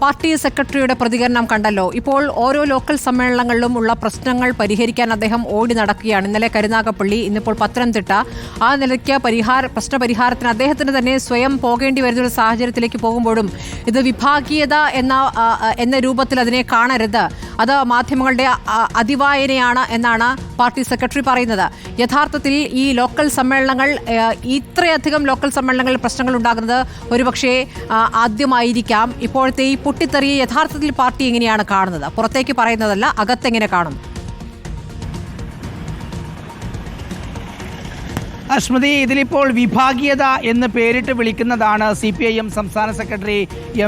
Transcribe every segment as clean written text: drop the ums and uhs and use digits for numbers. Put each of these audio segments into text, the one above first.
Party സെക്രട്ടറിയുടെ പ്രതികരണം കണ്ടല്ലോ. ഇപ്പോൾ ഓരോ ലോക്കൽ സമ്മേളനങ്ങളിലും ഉള്ള പ്രശ്നങ്ങൾ പരിഹരിക്കാൻ അദ്ദേഹം ഓടി നടക്കുകയാണ്. ഇന്നലെ കരുനാഗപ്പള്ളി, ഇന്നിപ്പോൾ പത്തനംതിട്ട. ആ നിലയ്ക്ക് പ്രശ്നപരിഹാരത്തിന് അദ്ദേഹത്തിന് തന്നെ സ്വയം പോകേണ്ടി വരുന്നൊരു സാഹചര്യത്തിലേക്ക് പോകുമ്പോഴും ഇത് വിഭാഗീയത എന്ന രൂപത്തിൽ അതിനെ കാണരുത്, അത് മാധ്യമങ്ങളുടെ അതിവായനയാണ് എന്നാണ് പാർട്ടി സെക്രട്ടറി പറയുന്നത്. യഥാർത്ഥത്തിൽ ഈ ലോക്കൽ സമ്മേളനങ്ങൾ, ഇത്രയധികം ലോക്കൽ സമ്മേളനങ്ങളിൽ പ്രശ്നങ്ങൾ ഉണ്ടാകുന്നത് ഒരുപക്ഷെ ആദ്യമായിരിക്കാം. ഇപ്പോഴത്തെ ഈ പൊട്ടിത്തെറിയെ യഥാർത്ഥത്തിൽ പാർട്ടി എങ്ങനെയാണ് കാണുന്നത്? പുറത്തേക്ക് പറയുന്നതല്ല, അകത്തെങ്ങനെ കാണും? സ്മൃതി, ഇതിലിപ്പോൾ വിഭാഗീയത എന്ന് പേരിട്ട് വിളിക്കുന്നതാണ് CPIM സംസ്ഥാന സെക്രട്ടറി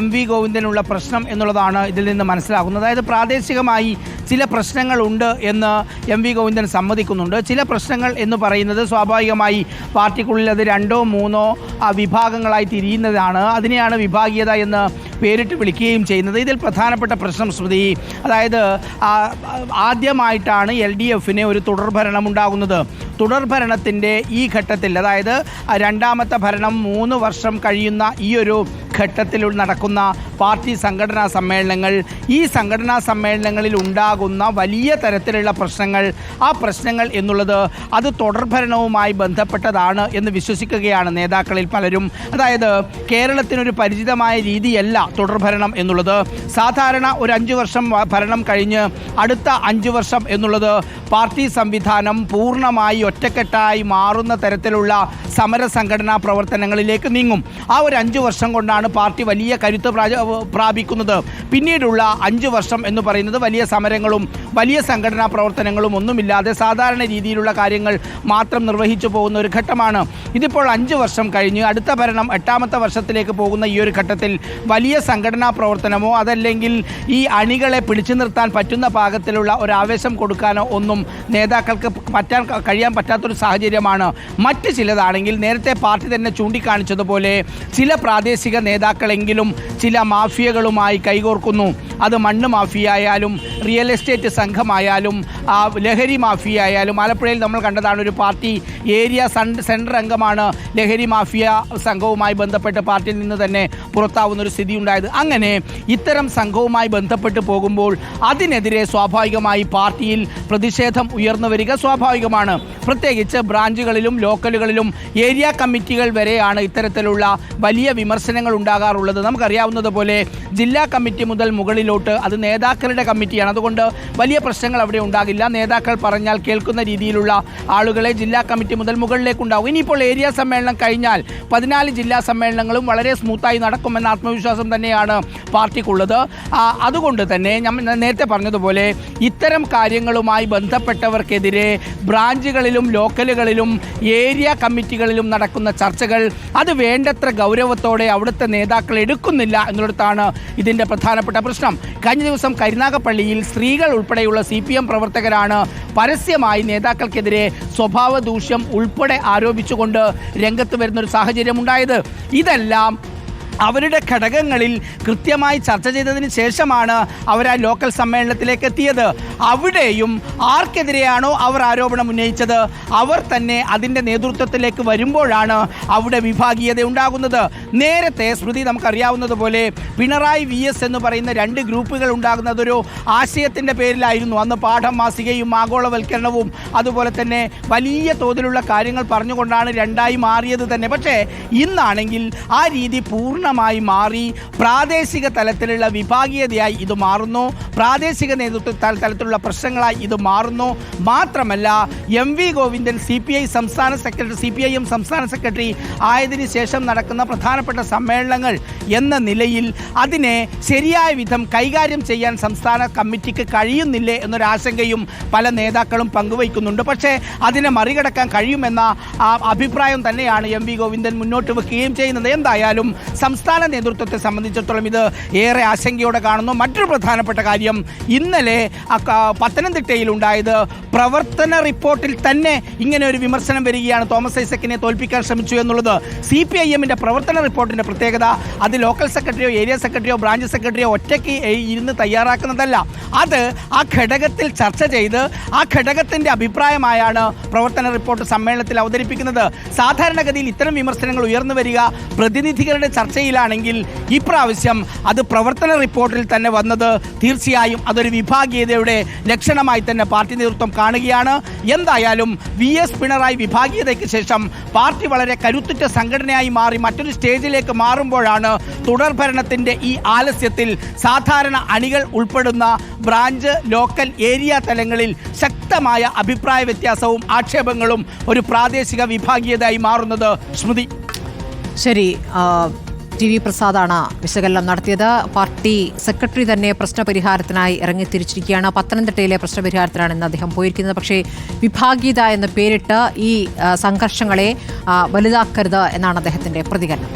MV ഗോവിന്ദനുള്ള പ്രശ്നം എന്നുള്ളതാണ് ഇതിൽ നിന്ന് മനസ്സിലാകുന്നത്. അതായത് പ്രാദേശികമായി ചില പ്രശ്നങ്ങളുണ്ട് എന്ന് MV ഗോവിന്ദൻ സമ്മതിക്കുന്നുണ്ട്. ചില പ്രശ്നങ്ങൾ എന്ന് പറയുന്നത് സ്വാഭാവികമായി പാർട്ടിക്കുള്ളിൽ അത് 2 or 3 വിഭാഗങ്ങളായി തിരിയുന്നതാണ്. അതിനെയാണ് വിഭാഗീയത എന്ന് പേരിട്ട് വിളിക്കുകയും ചെയ്യുന്നത്. ഇതിൽ പ്രധാനപ്പെട്ട പ്രശ്നം സ്മൃതി, അതായത് ആദ്യമായിട്ടാണ് LDFന് ഒരു തുടർഭരണം ഉണ്ടാകുന്നത്. തുടർഭരണത്തിൻ്റെ ഈ ഘട്ടത്തിൽ, അതായത് രണ്ടാമത്തെ ഭരണം 3 വർഷം കഴിയുന്ന ഈ ഒരു ഘട്ടത്തിൽ നടക്കുന്ന പാർട്ടി സംഘടനാ സമ്മേളനങ്ങൾ, ഈ സംഘടനാ സമ്മേളനങ്ങളിൽ ഉണ്ടാകുന്ന വലിയ തരത്തിലുള്ള പ്രശ്നങ്ങൾ, ആ പ്രശ്നങ്ങൾ എന്നുള്ളത് അത് തുടർഭരണവുമായി ബന്ധപ്പെട്ടതാണ് എന്ന് വിശ്വസിക്കുകയാണ് നേതാക്കളിൽ പലരും. അതായത് കേരളത്തിനൊരു പരിചിതമായ രീതിയല്ല തുടർഭരണം എന്നുള്ളത്. സാധാരണ ഒരു 5 വർഷം ഭരണം കഴിഞ്ഞ് അടുത്ത 5 വർഷം എന്നുള്ളത് പാർട്ടി സംവിധാനം പൂർണ്ണമായി ഒറ്റക്കെട്ടായി മാറുന്ന തരത്തിലുള്ള സമര സംഘടനാ പ്രവർത്തനങ്ങളിലേക്ക് നീങ്ങും. ആ ഒരു 5 വർഷം കൊണ്ടാണ് പാർട്ടി വലിയ കരുത്ത് പ്രാപിക്കുന്നത്. പിന്നീടുള്ള 5 വർഷം എന്ന് പറയുന്നത് വലിയ സമരങ്ങളും വലിയ സംഘടനാ പ്രവർത്തനങ്ങളും ഒന്നുമില്ലാതെ സാധാരണ രീതിയിലുള്ള കാര്യങ്ങൾ മാത്രം നിർവഹിച്ചു പോകുന്ന ഒരു ഘട്ടമാണ്. ഇതിപ്പോൾ 5 വർഷം കഴിഞ്ഞ് അടുത്ത ഭരണം 8ാമത്തെ വർഷത്തിലേക്ക് പോകുന്ന ഈ ഒരു ഘട്ടത്തിൽ വലിയ സംഘടനാ പ്രവർത്തനമോ അതല്ലെങ്കിൽ ഈ അണികളെ പിടിച്ചു നിർത്താൻ പറ്റുന്ന പാകത്തിലുള്ള ഒരു ആവേശം കൊടുക്കാനോ ഒന്നും നേതാക്കൾക്ക് കഴിയാൻ പറ്റാത്തൊരു സാഹചര്യമാണ്. മറ്റ് ചിലതാണെങ്കിൽ നേരത്തെ പാർട്ടി തന്നെ ചൂണ്ടിക്കാണിച്ചതുപോലെ ചില പ്രാദേശിക നേതാക്കളെങ്കിലും ചില മാഫിയകളുമായി കൈകോർക്കുന്നു. അത് മണ്ണ് മാഫിയ ആയാലും റിയൽ എസ്റ്റേറ്റ് സംഘമായാലും ലഹരി മാഫിയ ആയാലും. ആലപ്പുഴയിൽ നമ്മൾ കണ്ടതാണ്, ഒരു പാർട്ടി ഏരിയ സെൻട്രൽ അംഗമാണ് ലഹരി മാഫിയ സംഘവുമായി ബന്ധപ്പെട്ട് പാർട്ടിയിൽ നിന്ന് തന്നെ പുറത്താവുന്ന ഒരു സ്ഥിതി ഉണ്ടായത്. അങ്ങനെ ഇത്തരം സംഘവുമായി ബന്ധപ്പെട്ട് പോകുമ്പോൾ അതിനെതിരെ സ്വാഭാവികമായി പാർട്ടിയിൽ പ്രതിഷേധം ഉയർന്നു വരിക സ്വാഭാവികമാണ്. പ്രത്യേകിച്ച് ബ്രാഞ്ചുകളിലും ലോക്കലുകളിലും ഏരിയ കമ്മിറ്റികൾ വരെയാണ് ഇത്തരത്തിലുള്ള വലിയ വിമർശനങ്ങൾ ഉണ്ടാകാറുള്ളത്. നമുക്കറിയാവുന്നതുപോലെ ജില്ലാ കമ്മിറ്റി മുതൽ മുകളിലോട്ട് അത് നേതാക്കളുടെ കമ്മിറ്റിയാണ്. അതുകൊണ്ട് വലിയ പ്രശ്നങ്ങൾ അവിടെ ഉണ്ടാകില്ല. നേതാക്കൾ പറഞ്ഞാൽ കേൾക്കുന്ന രീതിയിലുള്ള ആളുകളെ ജില്ലാ കമ്മിറ്റി മുതൽ മുകളിലേക്കുണ്ടാകും. ഇനിയിപ്പോൾ ഏരിയ സമ്മേളനം കഴിഞ്ഞാൽ 14 ജില്ലാ സമ്മേളനങ്ങളും വളരെ സ്മൂത്തായി നടക്കുമെന്ന ആത്മവിശ്വാസം തന്നെയാണ് പാർട്ടിക്കുള്ളത്. അതുകൊണ്ട് തന്നെ ഞാൻ നേരത്തെ പറഞ്ഞതുപോലെ ഇത്തരം കാര്യങ്ങളുമായി ബന്ധപ്പെട്ടവർക്കെതിരെ ബ്രാഞ്ചുകളിലും ലോക്കലുകളിലും ഏരിയ കമ്മിറ്റികളിലും നടക്കുന്ന ചർച്ചകൾ അത് വേണ്ടത്ര ഗൗരവത്തോടെ അവിടുത്തെ നേതാക്കൾ എടുക്കുന്നില്ല എന്നുള്ളതാണ് ഇതിൻ്റെ പ്രധാനപ്പെട്ട പ്രശ്നം. കഴിഞ്ഞ ദിവസം കരുനാഗപ്പള്ളിയിൽ സ്ത്രീകൾ ഉൾപ്പെടെയുള്ള CPM പ്രവർത്തകരാണ് പരസ്യമായി നേതാക്കൾക്കെതിരെ സ്വഭാവ ദൂഷ്യം ഉൾപ്പെടെ ആരോപിച്ചുകൊണ്ട് രംഗത്ത് വരുന്നൊരു സാഹചര്യം ഉണ്ടായത്. ഇതെല്ലാം അവരുടെ ഘടകങ്ങളിൽ കൃത്യമായി ചർച്ച ചെയ്തതിന് ശേഷമാണ് അവർ ആ ലോക്കൽ സമ്മേളനത്തിലേക്ക് എത്തിയത്. അവിടെയും ആർക്കെതിരെയാണോ അവർ ആരോപണം ഉന്നയിച്ചത് അവർ തന്നെ അതിൻ്റെ നേതൃത്വത്തിലേക്ക് വരുമ്പോഴാണ് അവിടെ വിഭാഗീയത ഉണ്ടാകുന്നത്. നേരത്തെ സ്മൃതി നമുക്കറിയാവുന്നതുപോലെ പിണറായി VS എന്ന് പറയുന്ന 2 ഗ്രൂപ്പുകൾ ഉണ്ടാകുന്നതൊരു ആശയത്തിൻ്റെ പേരിലായിരുന്നു. അന്ന് പാഠം മാസികയും ആഗോളവൽക്കരണവും അതുപോലെ തന്നെ വലിയ തോതിലുള്ള കാര്യങ്ങൾ പറഞ്ഞുകൊണ്ടാണ് 2ആയി മാറിയത് തന്നെ. പക്ഷേ ഇന്നാണെങ്കിൽ ആ രീതി പൂർണ്ണമായി മാറി പ്രാദേശിക തലത്തിലുള്ള വിഭാഗീയതയായി ഇത് മാറുന്നു. പ്രാദേശിക നേതൃത്വ തലത്തിലുള്ള പ്രശ്നങ്ങളായി ഇത് മാറുന്നു. മാത്രമല്ല MV ഗോവിന്ദൻ CPIM സംസ്ഥാന സെക്രട്ടറി ആയതിനു ശേഷം നടക്കുന്ന പ്രധാനപ്പെട്ട സമ്മേളനങ്ങൾ എന്ന നിലയിൽ അതിനെ ശരിയായ വിധം കൈകാര്യം ചെയ്യാൻ സംസ്ഥാന കമ്മിറ്റിക്ക് കഴിയുന്നില്ലേ എന്നൊരാശങ്കയും പല നേതാക്കളും പങ്കുവയ്ക്കുന്നുണ്ട്. പക്ഷേ അതിനെ മറികടക്കാൻ കഴിയുമെന്ന അഭിപ്രായം തന്നെയാണ് MV ഗോവിന്ദൻ മുന്നോട്ട് വെക്കുകയും ചെയ്യുന്നത്. എന്തായാലും സംസ്ഥാന നേതൃത്വത്തെ സംബന്ധിച്ചിടത്തോളം ഇത് ഏറെ ആശങ്കയോടെ കാണുന്നു. മറ്റൊരു പ്രധാനപ്പെട്ട കാര്യം, കാര്യം ഇന്നലെ പത്തനംതിട്ടയിലുണ്ടായത് പ്രവർത്തന റിപ്പോർട്ടിൽ തന്നെ ഇങ്ങനെ ഒരു വിമർശനം വരികയാണ്. തോമസ് ഐസക്കിനെ തോൽപ്പിക്കാൻ ശ്രമിച്ചു എന്നുള്ളത് CPIM-ന്റെ പ്രവർത്തന റിപ്പോർട്ടിന്റെ പ്രത്യേകത അത് ലോക്കൽ സെക്രട്ടറിയോ ഏരിയ സെക്രട്ടറിയോ ബ്രാഞ്ച് സെക്രട്ടറിയോ ഒറ്റയ്ക്ക് ഇരുന്ന് തയ്യാറാക്കുന്നതല്ല. അത് ആ ഘടകത്തിൽ ചർച്ച ചെയ്ത് ആ ഘടകത്തിൻ്റെ അഭിപ്രായമായാണ് പ്രവർത്തന റിപ്പോർട്ട് സമ്മേളനത്തിൽ അവതരിപ്പിക്കുന്നത്. സാധാരണഗതിയിൽ ഇത്തരം വിമർശനങ്ങൾ ഉയർന്നു വരിക പ്രതിനിധികളുടെ ചർച്ചയിലാണെങ്കിൽ ഇപ്രാവശ്യം അത് പ്രവർത്തന റിപ്പോർട്ടിൽ തന്നെ വന്നത് തീർച്ചയായും അതൊരു വിഭാഗീയതയുടെ ലക്ഷണമായി തന്നെ പാർട്ടി നേതൃത്വം കാണുകയാണ്. എന്തായാലും VS പിണറായി വിഭാഗീയതയ്ക്ക് ശേഷം പാർട്ടി വളരെ കരുത്തുറ്റ സംഘടനയായി മാറി മറ്റൊരു സ്റ്റേജിലേക്ക് മാറുമ്പോഴാണ് തുടർഭരണത്തിൻ്റെ ഈ ആലസ്യത്തിൽ സാധാരണ അണികൾ ഉൾപ്പെടുന്ന ബ്രാഞ്ച് ലോക്കൽ ഏരിയ തലങ്ങളിൽ ശക്തമായ അഭിപ്രായ വ്യത്യാസവും ആക്ഷേപങ്ങളും ഒരു പ്രാദേശിക വിഭാഗീയതയായി മാറുന്നത്. സ്മൃതി. ശരി, TV പ്രസാദാണ് വിശകലനം നടത്തിയത്. പാർട്ടി സെക്രട്ടറി തന്നെ പ്രശ്നപരിഹാരത്തിനായി ഇറങ്ങിത്തിരിച്ചിരിക്കുകയാണ്. പത്തനംതിട്ടയിലെ പ്രശ്നപരിഹാരത്തിനാണ് ഇന്ന് അദ്ദേഹം പോയിരിക്കുന്നത്. പക്ഷേ വിഭാഗീയത എന്ന് പേരിട്ട് ഈ സംഘർഷങ്ങളെ വലുതാക്കരുത് എന്നാണ് അദ്ദേഹത്തിൻ്റെ പ്രതികരണം.